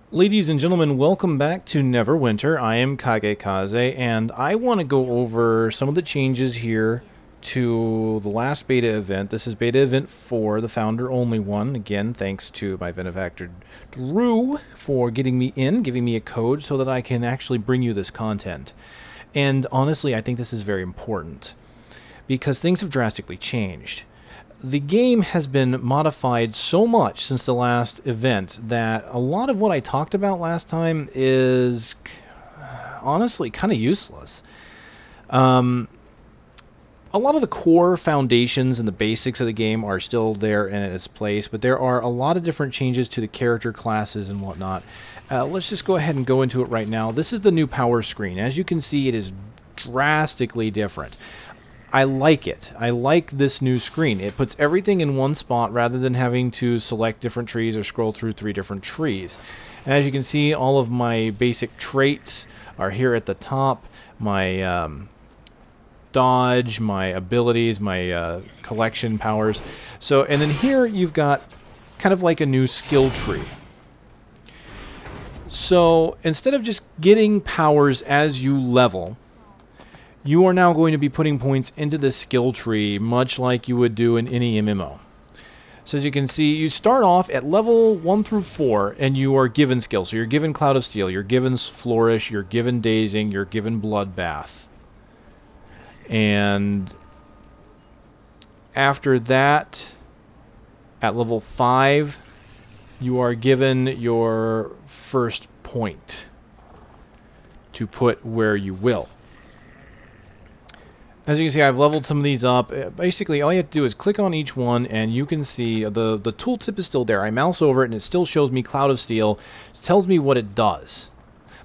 Ladies and gentlemen, welcome back to Neverwinter. I am KageKaze, and I want to go over some of the changes here to the last beta event. This is beta event 4, the founder-only one. Again, thanks to my benefactor Drew for getting me in, giving me a code so that I can actually bring you this content. And honestly, I think this is very important because things have drastically changed. The game has been modified so much since the last event that a lot of what I talked about last time is honestly kind of useless. A lot of the core foundations and the basics of the game are still there in its place, but there are a lot of different changes to the character classes and whatnot. Let's just go ahead and go into it right now. This is the new power screen. As you can see, it is drastically different. I like it. I like this new screen. It puts everything in one spot rather than having to select different trees or scroll through 3 different trees. And as you can see, all of my basic traits are here at the top. My dodge, my abilities, my collection powers. And then here you've got kind of like a new skill tree. So instead of just getting powers as you level, you are now going to be putting points into this skill tree, much like you would do in any MMO. So as you can see, you start off at level 1 through 4, and you are given skills. So you're given Cloud of Steel, you're given Flourish, you're given Dazing, you're given Bloodbath. And after that, at level 5, you are given your first point to put where you will. As you can see, I've leveled some of these up. Basically, all you have to do is click on each one, and you can see the tooltip is still there. I mouse over it, and it still shows me Cloud of Steel. It tells me what it does.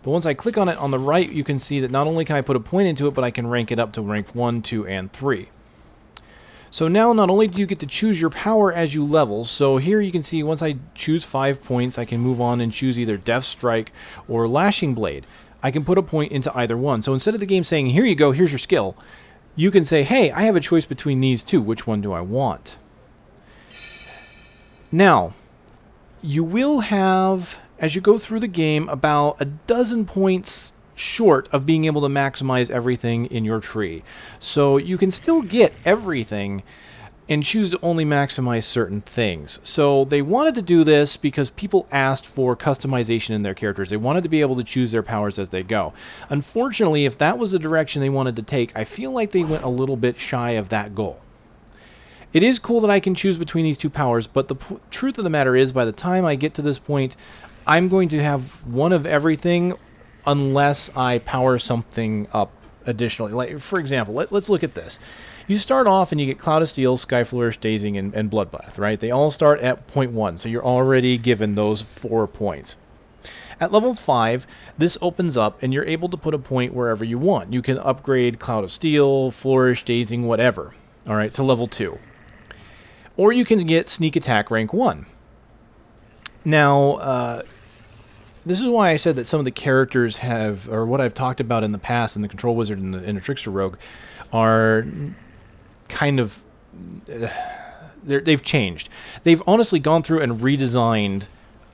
But once I click on it on the right, you can see that not only can I put a point into it, but I can rank it up to rank 1, 2, and 3. So now not only do you get to choose your power as you level, so here you can see once I choose 5 points, I can move on and choose either Death Strike or Lashing Blade. I can put a point into either one. So instead of the game saying, here you go, here's your skill, you can say, hey, I have a choice between these two. Which one do I want? Now, you will have, as you go through the game, about a dozen points short of being able to maximize everything in your tree. So you can still get everything and choose to only maximize certain things. So they wanted to do this because people asked for customization in their characters. They wanted to be able to choose their powers as they go. Unfortunately, if that was the direction they wanted to take, I feel like they went a little bit shy of that goal. It is cool that I can choose between these two powers, but the truth of the matter is, by the time I get to this point, I'm going to have one of everything unless I power something up additionally. Like, for example, let's look at this. You start off and you get Cloud of Steel, Sky Flourish, Dazing, and Bloodbath, right? They all start at point 1, so you're already given those 4 points. At level 5, this opens up and you're able to put a point wherever you want. You can upgrade Cloud of Steel, Flourish, Dazing, whatever, all right, to level 2. Or you can get Sneak Attack rank 1. Now, this is why I said that some of the characters have, or what I've talked about in the past in the Control Wizard and the Trickster Rogue, are kind of, they've changed. They've honestly gone through and redesigned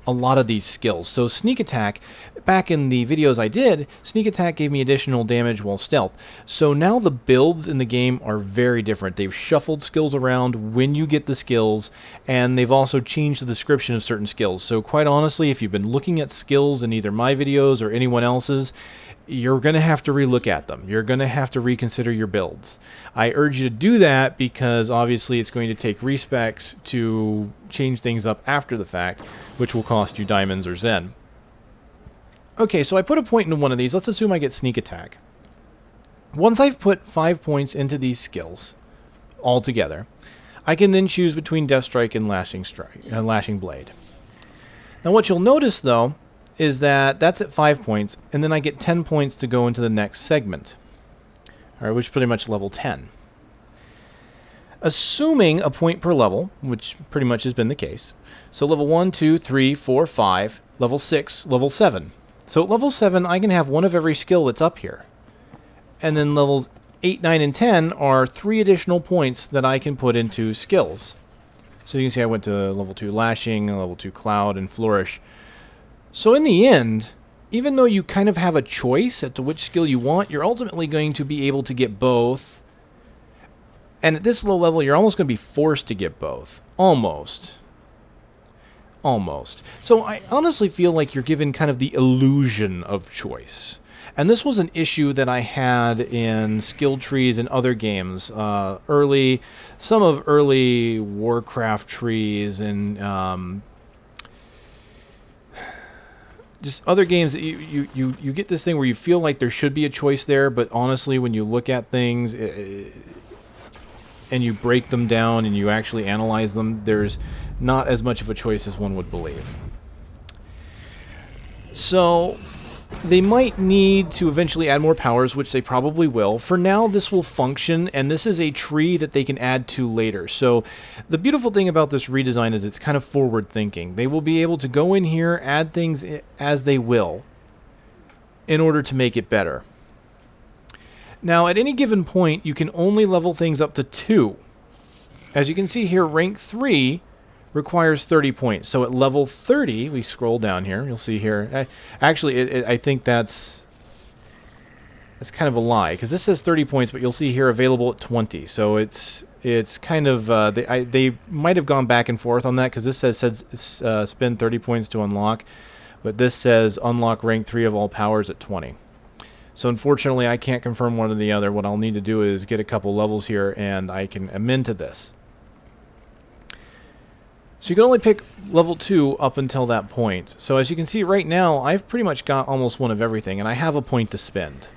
a lot of these skills. So Sneak Attack, back in the videos I did, Sneak Attack gave me additional damage while stealth. So now the builds in the game are very different. They've shuffled skills around when you get the skills, and they've also changed the description of certain skills. So quite honestly, if you've been looking at skills in either my videos or anyone else's, you're going to have to relook at them. You're going to have to reconsider your builds. I urge you to do that because obviously it's going to take Respecs to change things up after the fact, which will cost you diamonds or Zen. Okay, so I put a point into one of these. Let's assume I get Sneak Attack. Once I've put 5 points into these skills all together, I can then choose between Death Strike and Lashing Blade. Now what you'll notice though is that that's at 5 points, and then I get 10 points to go into the next segment, all right, which is pretty much level 10. Assuming a point per level, which pretty much has been the case, so level 1, 2, 3, 4, 5, level 6, level 7. So at level 7, I can have one of every skill that's up here. And then levels 8, 9, and 10 are 3 additional points that I can put into skills. So you can see I went to level 2 Lashing, level 2 Cloud, and Flourish. So in the end, even though you kind of have a choice as to which skill you want, you're ultimately going to be able to get both. And at this low level, you're almost going to be forced to get both. Almost. Almost. So I honestly feel like you're given kind of the illusion of choice. And this was an issue that I had in skill trees and other games. Some of early Warcraft trees and just other games that you get this thing where you feel like there should be a choice there, but honestly, when you look at things and you break them down and you actually analyze them, there's not as much of a choice as one would believe. So they might need to eventually add more powers, which they probably will. For now, this will function, and this is a tree that they can add to later. So the beautiful thing about this redesign is it's kind of forward-thinking. They will be able to go in here, add things as they will, in order to make it better. Now, at any given point, you can only level things up to 2. As you can see here, rank 3 requires 30 points. So at level 30, we scroll down here, you'll see here. Actually, I think that's kind of a lie, because this says 30 points, but you'll see here available at 20. So it's kind of they might have gone back and forth on that, because this says spend 30 points to unlock, but this says unlock rank 3 of all powers at 20. So unfortunately, I can't confirm one or the other. What I'll need to do is get a couple levels here, and I can amend to this. So you can only pick level 2 up until that point. So as you can see right now, I've pretty much got almost one of everything, and I have a point to spend.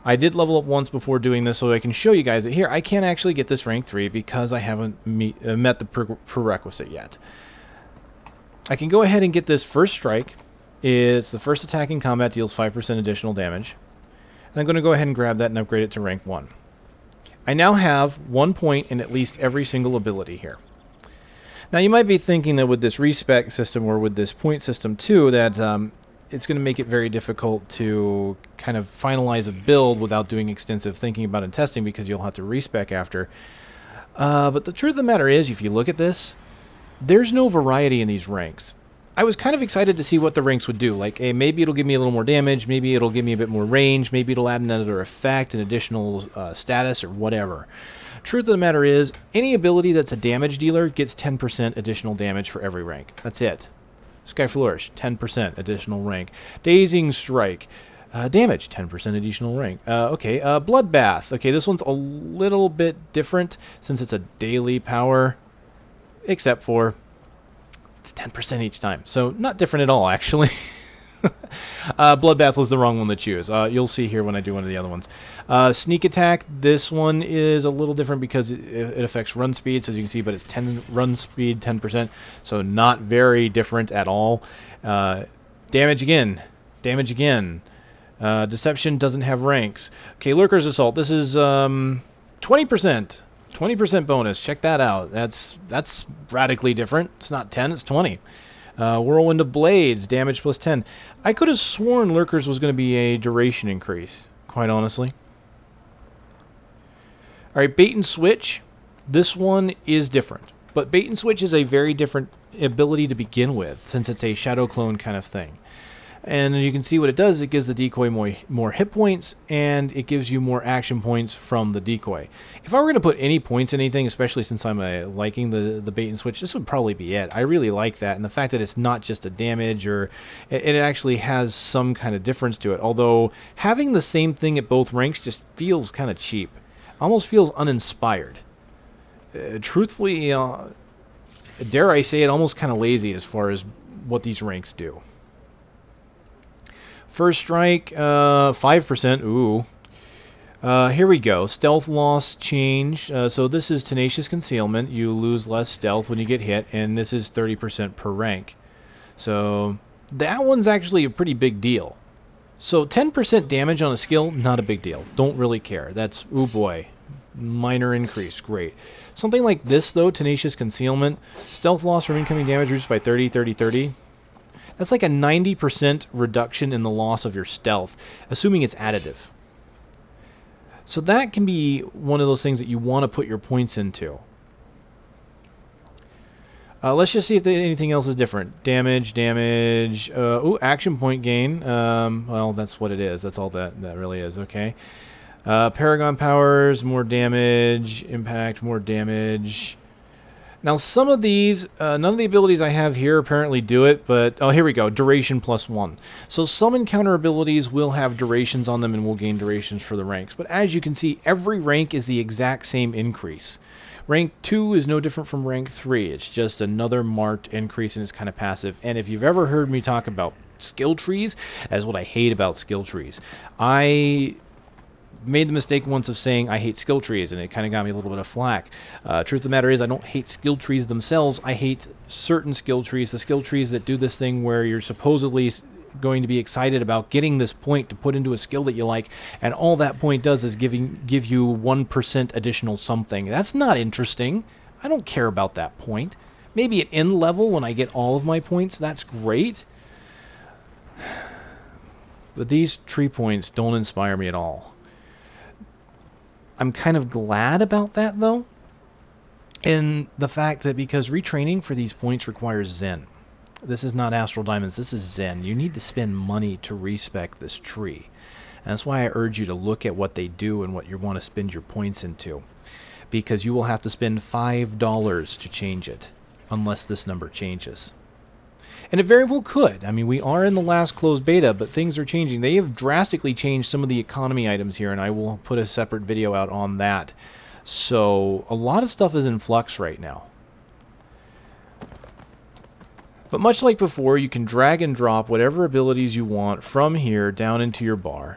I did level up once before doing this, so I can show you guys that here I can't actually get this rank 3 because I haven't met the prerequisite yet. I can go ahead and get this first strike. It's the first attack in combat, deals 5% additional damage. And I'm going to go ahead and grab that and upgrade it to rank 1. I now have 1 point in at least every single ability here. Now you might be thinking that with this respec system or with this point system too, that it's going to make it very difficult to kind of finalize a build without doing extensive thinking about and testing, because you'll have to respec after. But the truth of the matter is, if you look at this, there's no variety in these ranks. I was kind of excited to see what the ranks would do. Like, hey, maybe it'll give me a little more damage, maybe it'll give me a bit more range, maybe it'll add another effect, an additional status, or whatever. Truth of the matter is, any ability that's a damage dealer gets 10% additional damage for every rank. That's it. Sky Flourish, 10% additional rank. Dazing Strike, damage, 10% additional rank. Bloodbath. Okay, this one's a little bit different since it's a daily power, except for it's 10% each time. So not different at all, actually. Bloodbath was the wrong one to choose. You'll see here when I do one of the other ones. Sneak Attack, this one is a little different because it affects run speed, so as you can see, but it's 10 run speed, 10%, so not very different at all. Damage again. Deception doesn't have ranks. Okay, Lurker's Assault, this is 20%. 20% bonus. Check that out. That's radically different. It's not 10, it's 20. Whirlwind of Blades, damage plus 10. I could have sworn Lurkers was going to be a duration increase, quite honestly. Alright, Bait and Switch. This one is different. But Bait and Switch is a very different ability to begin with, since it's a shadow clone kind of thing. And you can see what it does. It gives the decoy more hit points, and it gives you more action points from the decoy. If I were going to put any points in anything, especially since I'm liking the bait and switch, this would probably be it. I really like that, and the fact that it's not just a damage, or it actually has some kind of difference to it. Although having the same thing at both ranks just feels kind of cheap. Almost feels uninspired. Truthfully, dare I say it, almost kind of lazy as far as what these ranks do. First strike, 5%. Ooh. Here we go. Stealth loss change. So this is Tenacious Concealment. You lose less stealth when you get hit, and this is 30% per rank. So that one's actually a pretty big deal. So 10% damage on a skill, not a big deal. Don't really care. That's, ooh boy, minor increase. Great. Something like this, though, Tenacious Concealment. Stealth loss from incoming damage reduced by 30, 30, 30. That's like a 90% reduction in the loss of your stealth, assuming it's additive. So that can be one of those things that you want to put your points into. Let's just see if anything else is different. Damage, damage. Ooh, action point gain. Well, that's what it is. That's all that really is. Okay. Paragon powers, more damage. Impact, more damage. Now, some of these, none of the abilities I have here apparently do it, but, oh, here we go, duration +1. So some encounter abilities will have durations on them and will gain durations for the ranks. But as you can see, every rank is the exact same increase. Rank 2 is no different from rank 3. It's just another marked increase and it's kind of passive. And if you've ever heard me talk about skill trees, that's what I hate about skill trees. I made the mistake once of saying I hate skill trees, and it kind of got me a little bit of flack. Truth of the matter is, I don't hate skill trees themselves. I hate certain skill trees, the skill trees that do this thing where you're supposedly going to be excited about getting this point to put into a skill that you like, and all that point does is give you 1% additional something. That's not interesting. I don't care about that point. Maybe at end level when I get all of my points, that's great. But these tree points don't inspire me at all. I'm kind of glad about that, though, in the fact that because retraining for these points requires Zen. This is not Astral Diamonds, this is Zen. You need to spend money to respec this tree. And that's why I urge you to look at what they do and what you want to spend your points into. Because you will have to spend $5 to change it, unless this number changes. And it very well could. I mean, we are in the last closed beta, but things are changing. They have drastically changed some of the economy items here, and I will put a separate video out on that. So a lot of stuff is in flux right now. But much like before, you can drag and drop whatever abilities you want from here down into your bar.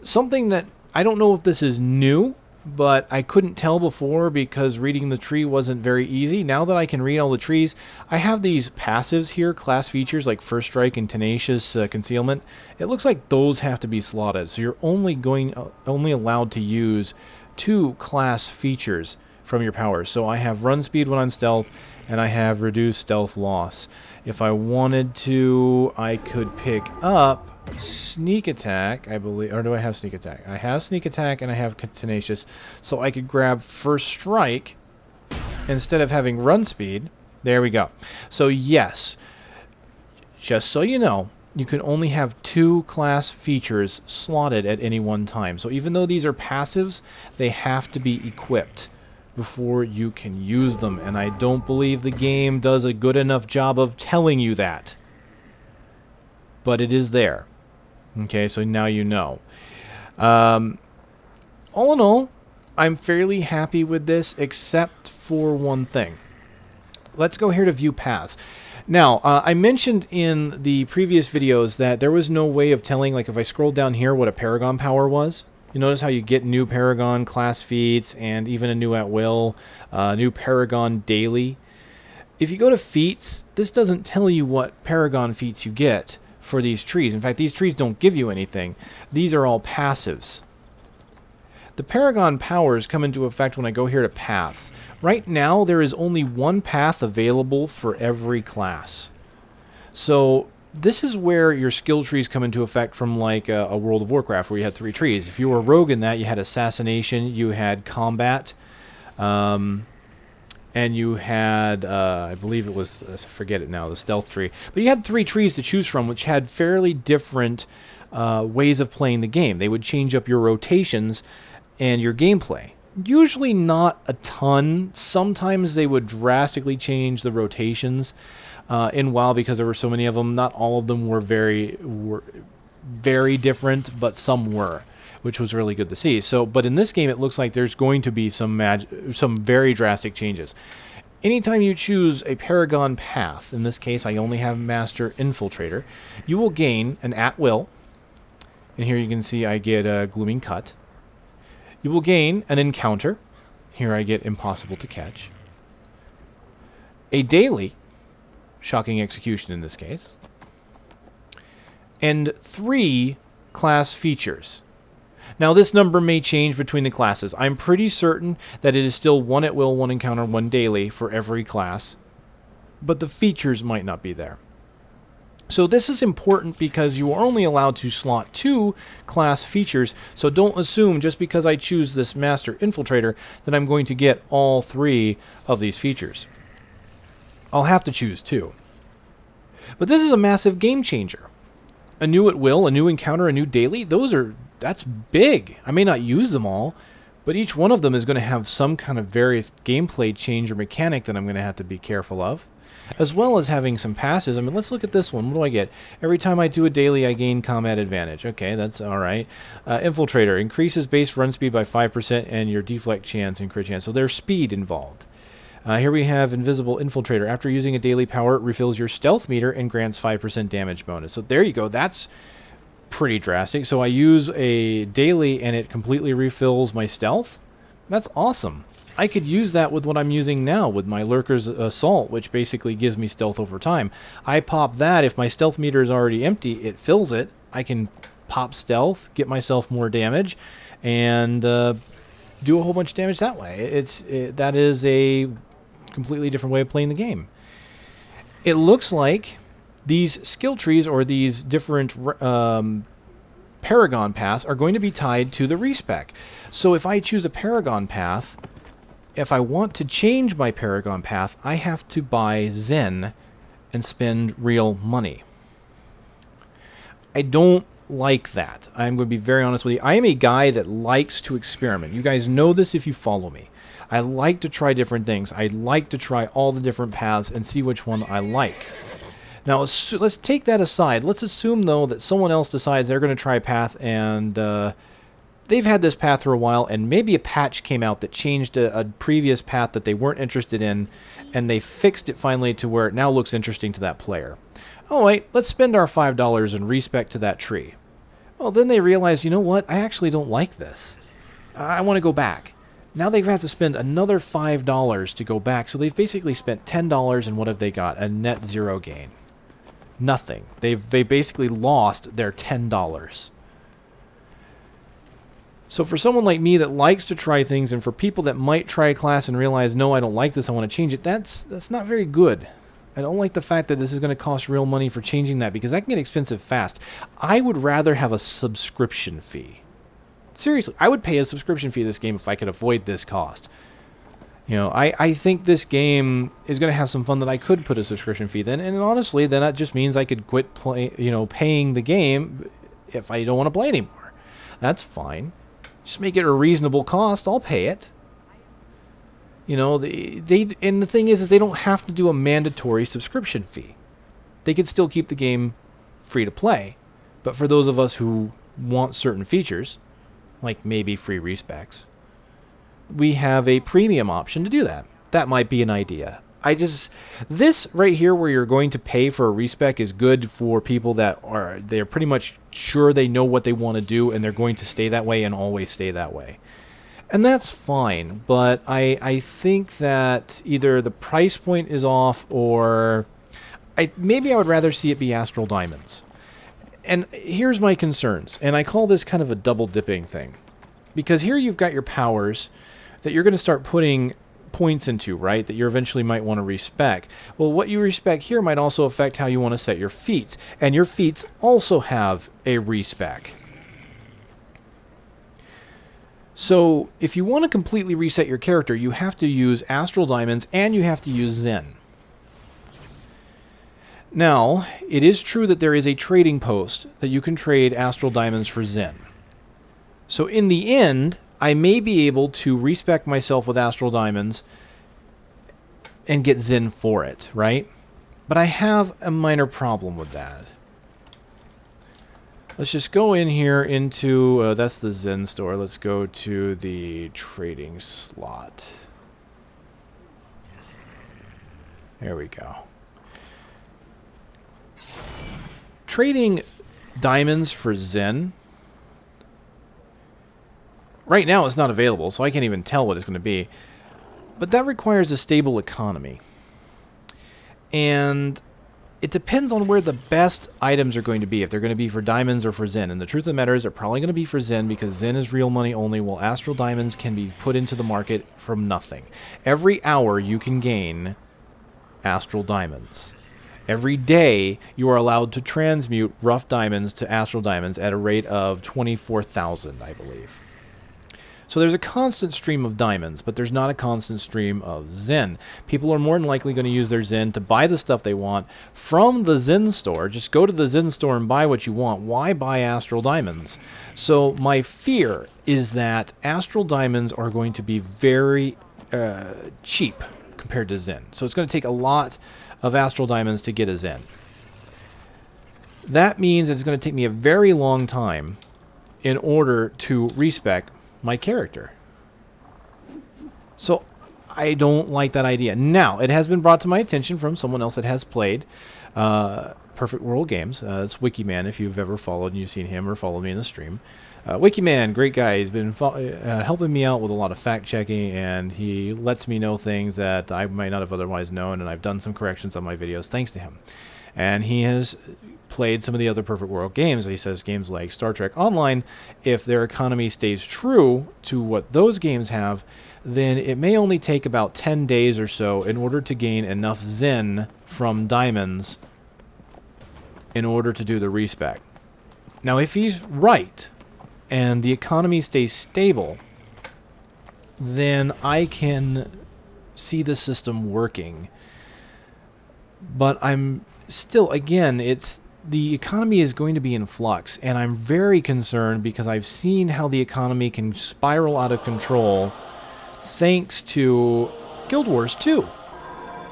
Something that I don't know if this is new, but I couldn't tell before because reading the tree wasn't very easy. Now that I can read all the trees, I have these passives here, class features like First Strike and Tenacious Concealment. It looks like those have to be slotted, so you're only allowed to use 2 class features from your powers. So I have Run Speed when on Stealth, and I have Reduce Stealth Loss. If I wanted to, I could pick up Sneak Attack, I believe, or do I have Sneak Attack? I have Sneak Attack and I have Tenacious, so I could grab First Strike instead of having Run Speed. There we go. So yes, just so you know, you can only have 2 class features slotted at any one time. So even though these are passives, they have to be equipped before you can use them, and I don't believe the game does a good enough job of telling you that. But it is there. Okay, so now you know. All in all, I'm fairly happy with this, except for one thing. Let's go here to View Paths. Now, I mentioned in the previous videos that there was no way of telling, like if I scroll down here, what a Paragon power was. You notice how you get new Paragon class feats and even a new at will, new Paragon daily. If you go to feats, this doesn't tell you what Paragon feats you get for these trees. In fact, these trees don't give you anything. These are all passives. The Paragon powers come into effect when I go here to paths. Right now, there is only 1 path available for every class. So this is where your skill trees come into effect from like a World of Warcraft where you had 3 trees. If you were a rogue in that, you had Assassination, you had Combat, and you had, I believe it was, I forget it now, the Stealth tree. But you had 3 trees to choose from which had fairly different ways of playing the game. They would change up your rotations and your gameplay. Usually not a ton. Sometimes they would drastically change the rotations. In WoW, because there were so many of them, not all of them were very different, but some were, which was really good to see. So, but in this game, it looks like there's going to be some very drastic changes. Anytime you choose a Paragon Path, in this case, I only have Master Infiltrator, you will gain an at will, and here you can see I get a Glooming Cut. You will gain an Encounter. Here I get Impossible to Catch. A daily. Shocking Execution in this case, and 3 class features. Now this number may change between the classes. I'm pretty certain that it is still 1 at will, 1 encounter, 1 daily for every class, but the features might not be there. So this is important because you are only allowed to slot 2 class features, so don't assume just because I choose this Master Infiltrator that I'm going to get all 3 of these features. I'll have to choose 2. But this is a massive game changer. A new at will, a new encounter, a new daily, that's big. I may not use them all, but each one of them is going to have some kind of various gameplay change or mechanic that I'm going to have to be careful of, as well as having some passes. I mean, let's look at this one. What do I get? Every time I do a daily, I gain combat advantage. Okay, that's all right. Infiltrator increases base run speed by 5% and your deflect chance and crit chance. So there's speed involved. Here we have Invisible Infiltrator. After using a daily power, it refills your stealth meter and grants 5% damage bonus. So there you go. That's pretty drastic. So I use a daily and it completely refills my stealth. That's awesome. I could use that with what I'm using now with my Lurker's Assault, which basically gives me stealth over time. I pop that. If my stealth meter is already empty, it fills it. I can pop stealth, get myself more damage, and do a whole bunch of damage that way. That is a completely different way of playing the game. It looks like these skill trees or these different Paragon Paths are going to be tied to the Respec. So if I choose a Paragon Path, if I want to change my Paragon Path, I have to buy Zen and spend real money. I don't like that. I'm going to be very honest with you. I am a guy that likes to experiment. You guys know this if you follow me. I like to try different things. I like to try all the different paths and see which one I like. Now, let's take that aside. Let's assume, though, that someone else decides they're going to try a path and they've had this path for a while, and maybe a patch came out that changed a previous path that they weren't interested in, and they fixed it finally to where it now looks interesting to that player. Oh, wait, let's spend our $5 and respec to that tree. Well, then they realize, you know what? I actually don't like this. I want to go back. Now they have to spend another $5 to go back, so they've basically spent $10, and what have they got? A net zero gain. Nothing. They basically lost their $10. So for someone like me that likes to try things, and for people that might try a class and realize, no, I don't like this, I want to change it, that's not very good. I don't like the fact that this is going to cost real money for changing that, because that can get expensive fast. I would rather have a subscription fee. Seriously, I would pay a subscription fee to this game if I could avoid this cost. You know, I think this game is going to have some fun that I could put a subscription fee then, and honestly, then that just means I could quit paying the game if I don't want to play anymore. That's fine. Just make it a reasonable cost. I'll pay it. You know, and the thing is they don't have to do a mandatory subscription fee. They could still keep the game free to play, but for those of us who want certain features, like maybe free Respecs, we have a premium option to do that. That might be an idea. This right here where you're going to pay for a Respec is good for people that they're pretty much sure they know what they want to do and they're going to stay that way and always stay that way. And that's fine, but I think that either the price point is off or maybe I would rather see it be Astral Diamonds. And here's my concerns, and I call this kind of a double dipping thing. Because here you've got your powers that you're going to start putting points into, right, that you eventually might want to respec. Well, what you respec here might also affect how you want to set your feats, and your feats also have a respec. So if you want to completely reset your character, you have to use Astral Diamonds and you have to use Zen. Now, it is true that there is a trading post that you can trade Astral Diamonds for Zen. So in the end, I may be able to respec myself with Astral Diamonds and get Zen for it, right? But I have a minor problem with that. Let's just go in here into, that's the Zen store. Let's go to the trading slot. There we go. Trading diamonds for Zen. Right now it's not available, so I can't even tell what it's going to be. But that requires a stable economy. And it depends on where the best items are going to be, if they're going to be for diamonds or for Zen. And the truth of the matter is they're probably going to be for Zen because Zen is real money only, while Astral Diamonds can be put into the market from nothing. Every hour you can gain Astral Diamonds. Every day, you are allowed to transmute rough diamonds to astral diamonds at a rate of 24,000, I believe. So there's a constant stream of diamonds, but there's not a constant stream of Zen. People are more than likely going to use their Zen to buy the stuff they want from the Zen store. Just go to the Zen store and buy what you want. Why buy astral diamonds? So my fear is that astral diamonds are going to be very cheap compared to Zen. So it's going to take a lot of astral diamonds to get a Zen. That means it's going to take me a very long time in order to respec my character. So I don't like that idea. Now, it has been brought to my attention from someone else that has played Perfect World Games. It's Wikiman, if you've ever followed and you've seen him or followed me in the stream. Wikiman, great guy. He's been helping me out with a lot of fact-checking, and he lets me know things that I might not have otherwise known, and I've done some corrections on my videos thanks to him. And he has played some of the other Perfect World games. He says games like Star Trek Online, if their economy stays true to what those games have, then it may only take about 10 days or so in order to gain enough Zen from diamonds in order to do the respec. Now, if he's right and the economy stays stable, then I can see the system working. But I'm still, again, the economy is going to be in flux, and I'm very concerned because I've seen how the economy can spiral out of control thanks to Guild Wars 2.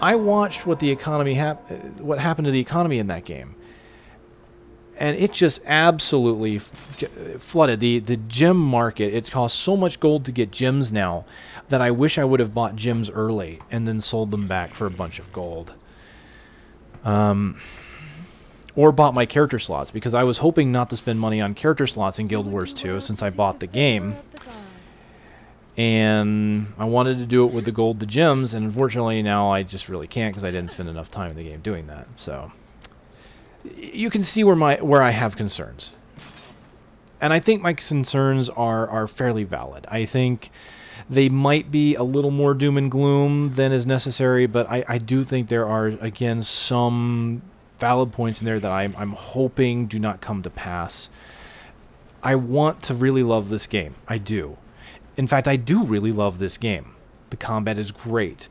I watched what happened to the economy in that game, and it just absolutely flooded the gem market. It costs so much gold to get gems now that I wish I would have bought gems early and then sold them back for a bunch of gold. Or bought my character slots, because I was hoping not to spend money on character slots in Guild Wars 2 since I bought the game. And I wanted to do it with the gold to gems, and unfortunately now I just really can't because I didn't spend enough time in the game doing that. So you can see where I have concerns. And I think my concerns are fairly valid. I think they might be a little more doom and gloom than is necessary, but I do think there are, again, some valid points in there that I'm hoping do not come to pass. I want to really love this game. I do. In fact, I do really love this game. The combat is great.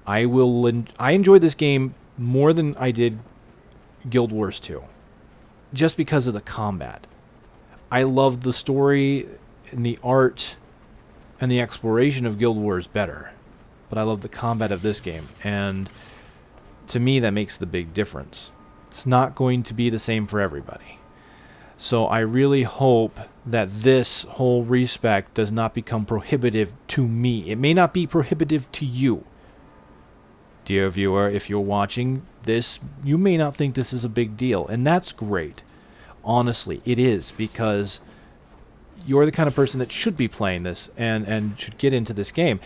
I enjoyed this game more than I did Guild Wars 2, just because of the combat. I love the story and the art and the exploration of Guild Wars better, but I love the combat of this game, and to me that makes the big difference. It's not going to be the same for everybody. So I really hope that this whole respec does not become prohibitive to me. It may not be prohibitive to you. Dear viewer, if you're watching this, you may not think this is a big deal, and that's great. Honestly, it is, because you're the kind of person that should be playing this and should get into this game.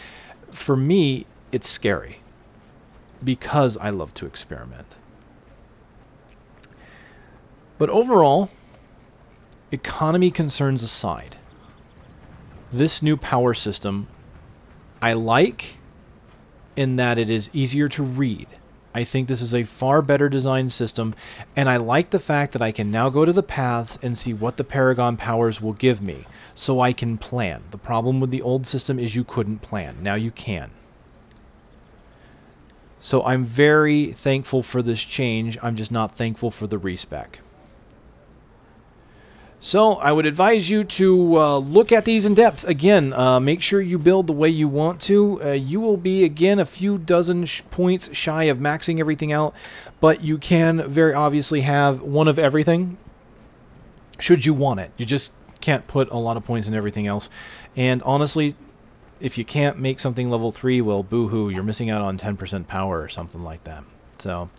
For me, it's scary, because I love to experiment. But overall, economy concerns aside, this new power system I like in that it is easier to read. I think this is a far better designed system, and I like the fact that I can now go to the paths and see what the Paragon powers will give me, so I can plan. The problem with the old system is you couldn't plan. Now you can. So I'm very thankful for this change. I'm just not thankful for the respec. So I would advise you to look at these in depth. Again, make sure you build the way you want to. You will be, again, a few dozen points shy of maxing everything out, but you can very obviously have one of everything should you want it. You just can't put a lot of points in everything else. And honestly, if you can't make something level 3, well, boo-hoo, you're missing out on 10% power or something like that. So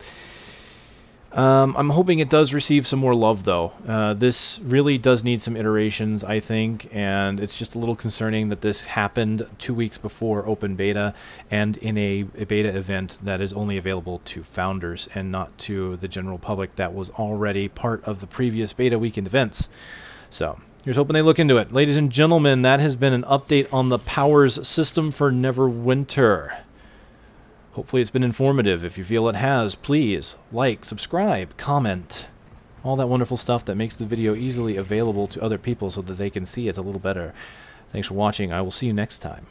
I'm hoping it does receive some more love, though. This really does need some iterations, I think, and it's just a little concerning that this happened 2 weeks before open beta and in a beta event that is only available to founders and not to the general public that was already part of the previous beta weekend events. So here's hoping they look into it. Ladies and gentlemen, that has been an update on the powers system for Neverwinter. Hopefully it's been informative. If you feel it has, please like, subscribe, comment, all that wonderful stuff that makes the video easily available to other people so that they can see it a little better. Thanks for watching. I will see you next time.